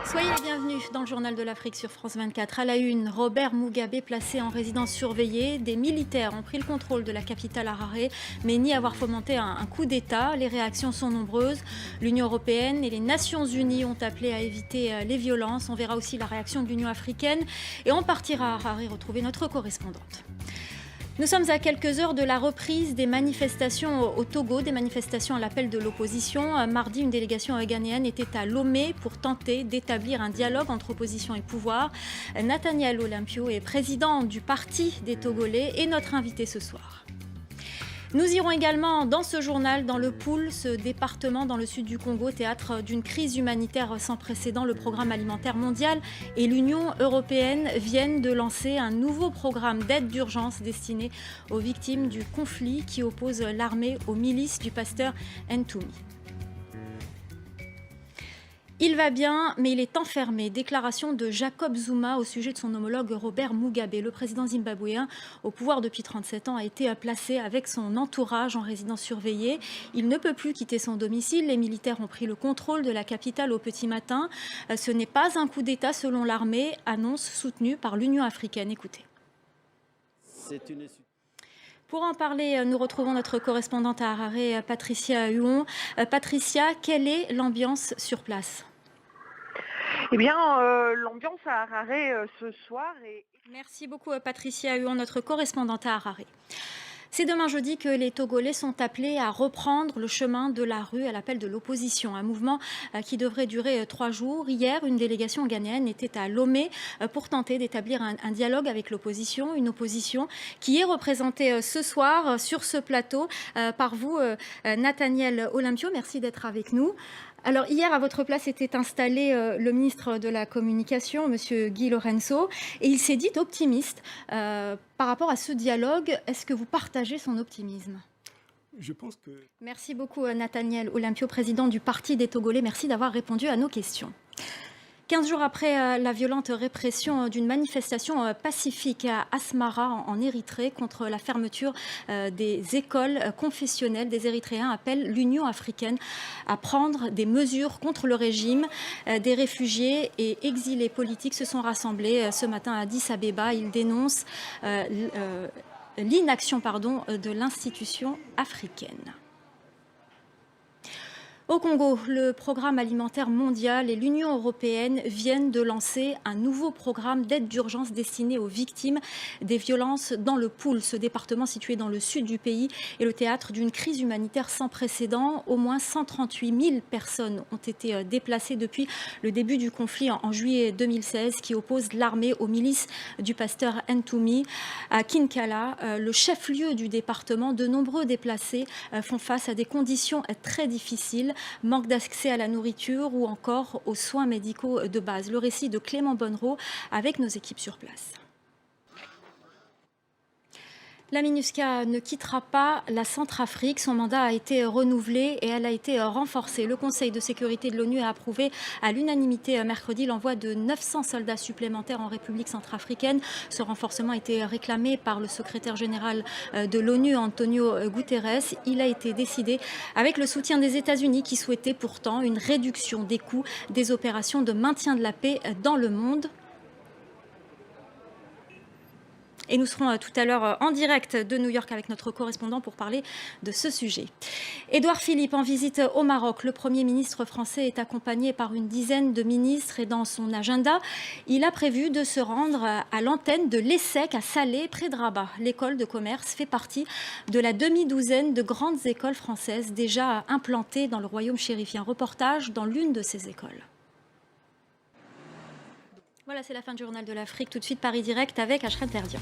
Soyez les bienvenus dans le journal de l'Afrique sur France 24. À la une, Robert Mugabe placé en résidence surveillée. Des militaires ont pris le contrôle de la capitale Harare, mais ni avoir fomenté un coup d'État. Les réactions sont nombreuses. L'Union européenne et les Nations unies ont appelé à éviter les violences. On verra aussi la réaction de l'Union africaine. Et on partira à Harare retrouver notre correspondante. Nous sommes à quelques heures de la reprise des manifestations au Togo, des manifestations à l'appel de l'opposition. Mardi, une délégation ghanéenne était à Lomé pour tenter d'établir un dialogue entre opposition et pouvoir. Nathaniel Olympio est président du Parti des Togolais et notre invité ce soir. Nous irons également dans ce journal, dans le Poul, ce département dans le sud du Congo, théâtre d'une crise humanitaire sans précédent. Le programme alimentaire mondial et l'Union européenne viennent de lancer un nouveau programme d'aide d'urgence destiné aux victimes du conflit qui oppose l'armée aux milices du pasteur Ntoumi. Il va bien, mais il est enfermé. Déclaration de Jacob Zuma au sujet de son homologue Robert Mugabe. Le président zimbabwéen, au pouvoir depuis 37 ans, a été placé avec son entourage en résidence surveillée. Il ne peut plus quitter son domicile. Les militaires ont pris le contrôle de la capitale au petit matin. Ce n'est pas un coup d'État selon l'armée, annonce soutenue par l'Union africaine. Écoutez. Pour en parler, nous retrouvons notre correspondante à Harare, Patricia Huon. Patricia, quelle est l'ambiance sur place? Eh bien, l'ambiance à Harare ce soir est... Merci beaucoup, Patricia Huon, notre correspondante à Harare. C'est demain jeudi que les Togolais sont appelés à reprendre le chemin de la rue à l'appel de l'opposition. Un mouvement qui devrait durer 3 jours. Hier, une délégation ghanéenne était à Lomé pour tenter d'établir un dialogue avec l'opposition. Une opposition qui est représentée ce soir sur ce plateau par vous, Nathaniel Olympio. Merci d'être avec nous. Alors hier, à votre place était installé le ministre de la Communication, M. Guy Lorenzo, et il s'est dit optimiste par rapport à ce dialogue. Est-ce que vous partagez son optimisme? Je pense que... Merci beaucoup Nathaniel Olympio, président du Parti des Togolais. Merci d'avoir répondu à nos questions. 15 jours après la violente répression d'une manifestation pacifique à Asmara en Érythrée contre la fermeture des écoles confessionnelles, des Érythréens appellent l'Union africaine à prendre des mesures contre le régime. Des réfugiés et exilés politiques se sont rassemblés ce matin à Addis Abeba. Ils dénoncent l'inaction de l'institution africaine. Au Congo, le programme alimentaire mondial et l'Union européenne viennent de lancer un nouveau programme d'aide d'urgence destiné aux victimes des violences dans le Poul. Ce département situé dans le sud du pays est le théâtre d'une crise humanitaire sans précédent. Au moins 138 000 personnes ont été déplacées depuis le début du conflit en juillet 2016 qui oppose l'armée aux milices du pasteur Ntoumi. À Kinkala, le chef-lieu du département, de nombreux déplacés font face à des conditions très difficiles. Manque d'accès à la nourriture ou encore aux soins médicaux de base. Le récit de Clément Bonnereau avec nos équipes sur place. La MINUSCA ne quittera pas la Centrafrique. Son mandat a été renouvelé et elle a été renforcée. Le Conseil de sécurité de l'ONU a approuvé à l'unanimité mercredi l'envoi de 900 soldats supplémentaires en République centrafricaine. Ce renforcement a été réclamé par le secrétaire général de l'ONU, Antonio Guterres. Il a été décidé avec le soutien des États-Unis qui souhaitaient pourtant une réduction des coûts des opérations de maintien de la paix dans le monde. Et nous serons tout à l'heure en direct de New York avec notre correspondant pour parler de ce sujet. Édouard Philippe en visite au Maroc. Le Premier ministre français est accompagné par une dizaine de ministres et dans son agenda, il a prévu de se rendre à l'antenne de l'ESSEC à Salé, près de Rabat. L'école de commerce fait partie de la demi-douzaine de grandes écoles françaises déjà implantées dans le royaume chérifien. Reportage dans l'une de ces écoles. Voilà, c'est la fin du journal de l'Afrique. Tout de suite, Paris Direct avec Ashrat Verdian.